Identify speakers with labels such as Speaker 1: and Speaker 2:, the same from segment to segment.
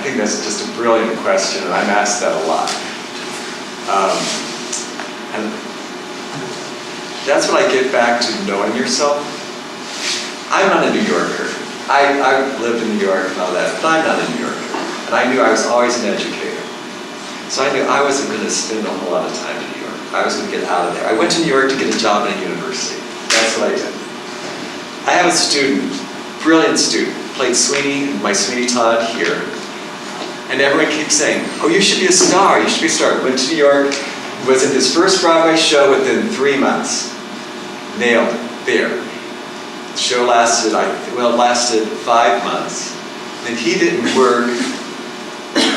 Speaker 1: think that's just a brilliant question, and I'm asked that a lot. And that's what I get back to knowing yourself. I'm not a New Yorker. I lived in New York and all that, but I'm not a New Yorker. And I knew I was always an educator. So I knew I wasn't going to spend a whole lot of time in New York. I was going to get out of there. I went to New York to get a job at a university. That's what I did. I have a student, brilliant student, played Sweeney, my Sweeney Todd here. And everyone keeps saying, oh, you should be a star, you should be a star. Went to New York, was in his first Broadway show within 3 months. Nailed it, there. The show lasted, it lasted 5 months. And he didn't work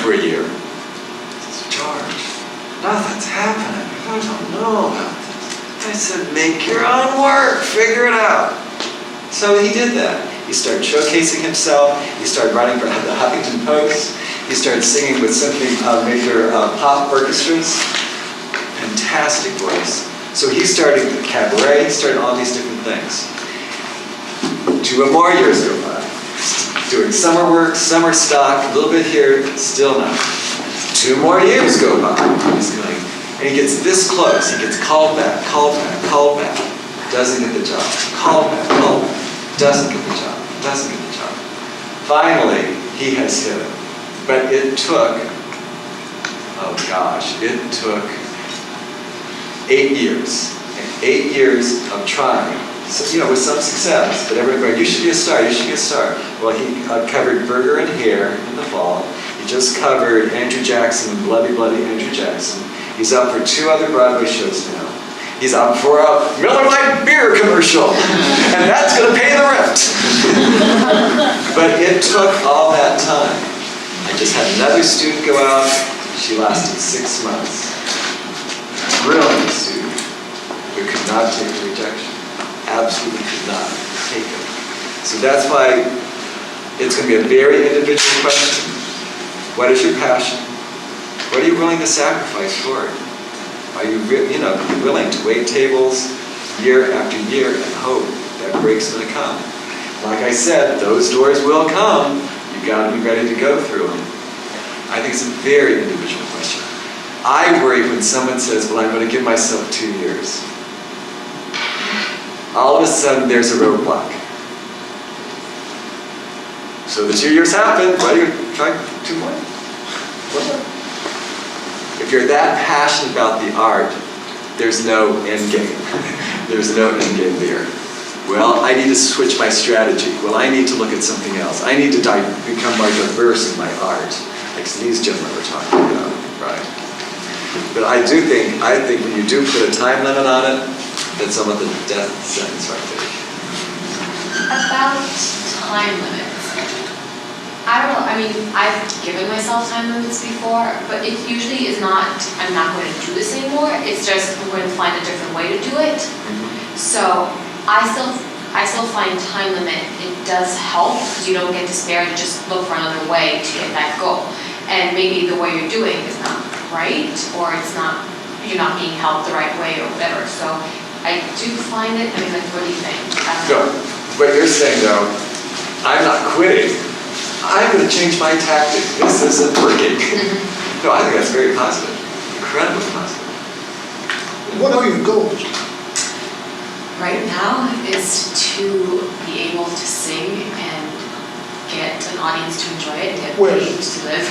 Speaker 1: for a year. I said, George, nothing's happening. I don't know about this. I said, make your own work, figure it out. So he did that. He started showcasing himself. He started writing for the Huffington Post. He started singing with symphony major pop orchestras. Fantastic voice. So he started cabaret. He started all these different things. 2 more years go by. Doing summer work, summer stock, a little bit here, still not. 2 more years go by. He's going, and he gets this close. He gets called back, called back, called back. Doesn't get the job. Called back, called back. Doesn't get the job. Doesn't get the job. Finally, he has hit it. But it took, oh gosh, it took 8 years. And 8 years of trying. So, with some success, but everyone going, you should be a star, you should be a star. Well, he covered Burger and Hare in the fall. He just covered Andrew Jackson, Bloody Bloody Andrew Jackson. He's up for 2 other Broadway shows now. He's up for a Miller Lite beer commercial, and that's going to pay the rent. But it took all that time. I just had another student go out. She lasted 6 months. Brilliant student, but could not take the rejection. Absolutely could not take it. So that's why it's going to be a very individual question. What is your passion? What are you willing to sacrifice for it? Are you willing to wait tables year after year and hope that break's going to come? Like I said, those doors will come. You've got to be ready to go through them. I think it's a very individual question. I worry when someone says, well, I'm going to give myself 2 years. All of a sudden, there's a roadblock. So the 2 years happen. Why do you try 2 more? 1 more? If you're that passionate about the art, there's no end game. There's no end game there. Well, I need to switch my strategy. Well, I need to look at something else. I need to become more diverse in my art, like these gentlemen were talking about, right? But I think when you do put a time limit on it, that's some of the death sentence right there.
Speaker 2: About time limits. I don't know, I mean, I've given myself time limits before, but it usually is not, I'm not going to do this anymore. It's just, I'm going to find a different way to do it. So I still find time limit, it does help, because you don't get despair to just look for another way to get that goal. And maybe the way you're doing is not right, or you're not being helped the right way or whatever. So I do find it, I mean, like, what do you think?
Speaker 1: So, what you're saying though, I'm not quitting. I'm going to change my tactic. This isn't working. No, I think that's very positive. Incredibly positive.
Speaker 3: What are your goals?
Speaker 2: Right now is to be able to sing and get an audience to enjoy it, get
Speaker 3: Where?
Speaker 2: paid to live.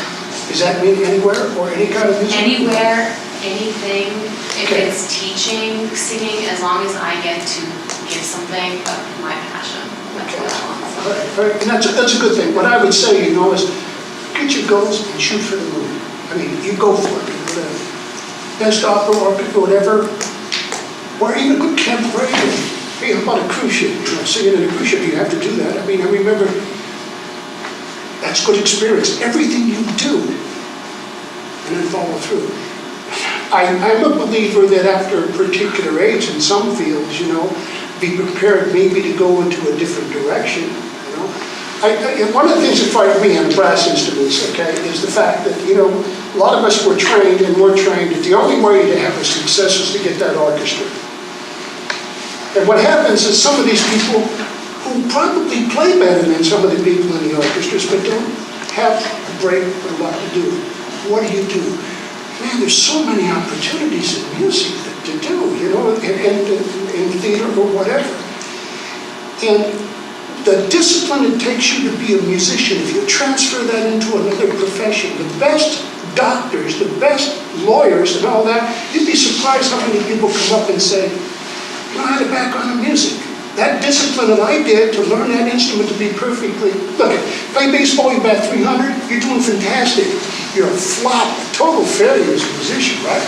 Speaker 3: Does that mean anywhere or any kind of music?
Speaker 2: Anywhere, anything. If
Speaker 3: Okay.
Speaker 2: it's teaching, singing, as long as I get to give something of my passion. That's what I want.
Speaker 3: All right. And that's a good thing. What I would say, is get your goals and shoot for the moon. I mean, you go for it. The best opera or whatever, or even a good cabaret. Hey, how about a cruise ship? Singing in a cruise ship, you have to do that. I mean, I remember that's good experience. Everything you do, and then follow through. I'm a believer that after a particular age in some fields, be prepared maybe to go into a different direction. One of the things that frightened me on brass instruments, is the fact that, a lot of us were trained and we're trained that the only way to have a success is to get that orchestra. And what happens is some of these people who probably play better than some of the people in the orchestras, but don't have break, but a lot to do. What do? Man, there's so many opportunities in music to do, you know, in theater or whatever. And the discipline it takes you to be a musician, if you transfer that into another profession, the best doctors, the best lawyers and all that, you'd be surprised how many people come up and say, you know, I had a background in music. That discipline that I did to learn that instrument to be perfectly, look, play baseball, you bat 300, you're doing fantastic. You're a flop, a total failure as a musician, right?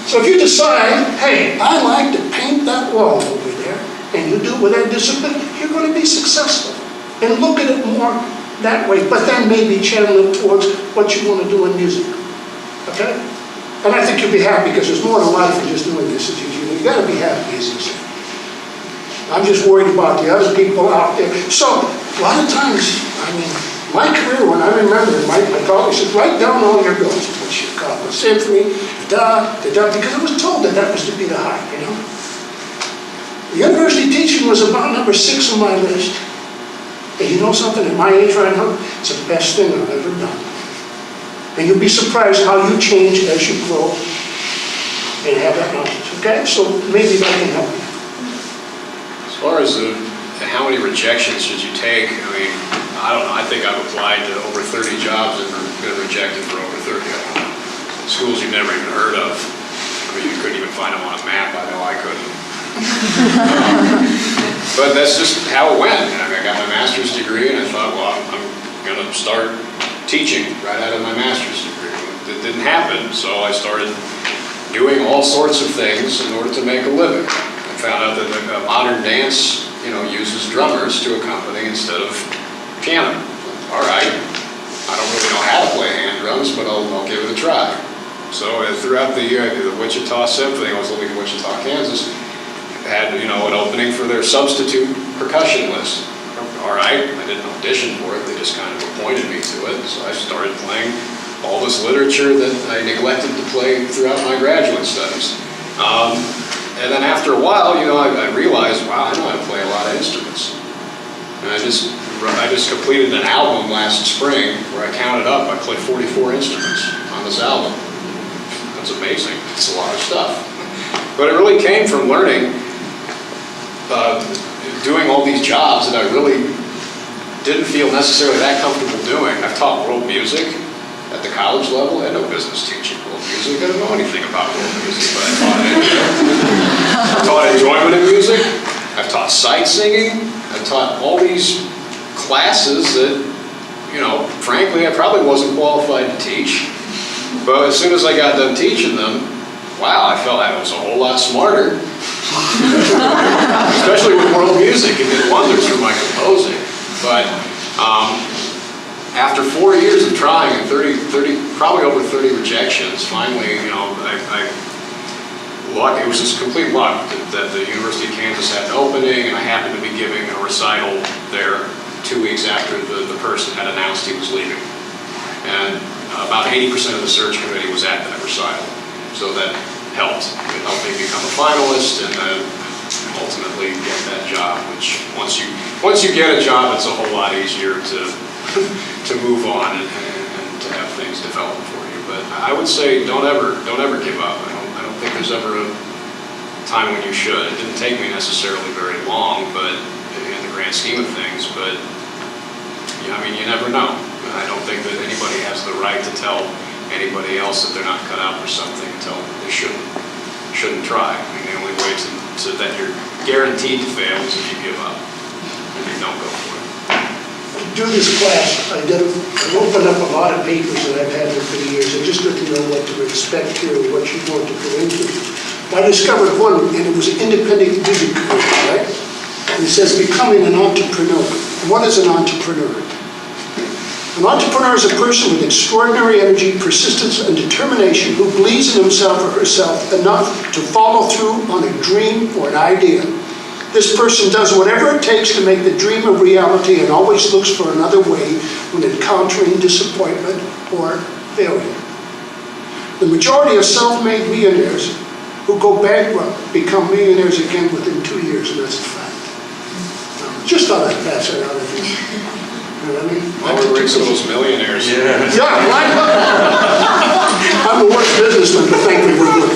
Speaker 3: So if you decide, hey, I like to paint that wall over there, and you do it with that discipline, you're going to be successful. And look at it more that way, but then maybe channel it towards what you want to do in music. Okay? And I think you'll be happy because there's more to life than just doing this. You got to be happy, as you say. I'm just worried about the other people out there. So a lot of times, I mean, my career, when I remember, my colleague said, write down all your goals, what you call it, symphony, because I was told that was to be the high, you know. University teaching was about number 6 on my list. And you know something, at my age right now, it's the best thing I've ever done. And you'll be surprised how you change as you grow and have that knowledge, okay? So maybe that can help you.
Speaker 4: As far as how many rejections should you take, I mean, I don't know, I think I've applied to over 30 jobs and been rejected for over 30 of them. Schools you've never even heard of. I mean, you couldn't even find them on a map, I know I couldn't. But that's just how it went. I mean, I got my master's degree and I thought, well, I'm going to start teaching right out of my master's degree. It didn't happen, so I started doing all sorts of things in order to make a living. I found out that modern dance, you know, uses drummers to accompany instead of piano. All right, I don't really know how to play hand drums, but I'll give it a try. So throughout the year, I did the Wichita Symphony. I was living in Wichita, Kansas. Had, you know, an opening for their substitute percussion list. All right, I didn't audition for it. They just kind of appointed me to it. So I started playing all this literature that I neglected to play throughout my graduate studies. And then after a while, you know, I realized, wow, I know how to play a lot of instruments. And I just completed an album last spring where I counted up, I played 44 instruments on this album. That's amazing. It's a lot of stuff. But it really came from learning, doing all these jobs that I really didn't feel necessarily that comfortable doing. I've taught world music at the college level. I had no business teaching world music. I don't know anything about world music, but I taught it. I taught enjoyment in music. I've taught sight singing. I've taught all these classes that, you know, frankly, I probably wasn't qualified to teach. But as soon as I got done teaching them, wow, I felt I was a whole lot smarter. Especially with world music, it did wonders for my composing. But after 4 years of trying and probably over 30 rejections, finally, you know, it was just complete luck that the University of Kansas had an opening, and I happened to be giving a recital there 2 weeks after the person had announced he was leaving. And about 80% of the search committee was at that recital. So that helped. It helped me become a finalist and then ultimately get that job, which once you get a job, it's a whole lot easier to move on and to have things develop for you. But I would say don't ever give up. I don't think there's ever a time when you should. It didn't take me necessarily very long, but in the grand scheme of things, but I mean, you never know. I don't think that anybody has the right to tell anybody else that they're not cut out for something and tell them they shouldn't try. I mean, the only way to that you're guaranteed to fail is if you give up and you don't go for it.
Speaker 3: To do this class, I opened up a lot of papers that I've had for the years. I just got to know what to expect here, what you want to go into. I discovered one, and it was an independent music career, right? And it says becoming an entrepreneur. What is an entrepreneur? An entrepreneur is a person with extraordinary energy, persistence, and determination who believes in himself or herself enough to follow through on a dream or an idea. This person does whatever it takes to make the dream a reality and always looks for another way when encountering disappointment or failure. The majority of self-made millionaires who go bankrupt become millionaires again within 2 years, and that's a fact. Just thought I'd pass that out. I mean,
Speaker 4: Well, we're rich those millionaires.
Speaker 1: Yeah.
Speaker 3: yeah, well, I'm the worst businessman, but thank you, we're good.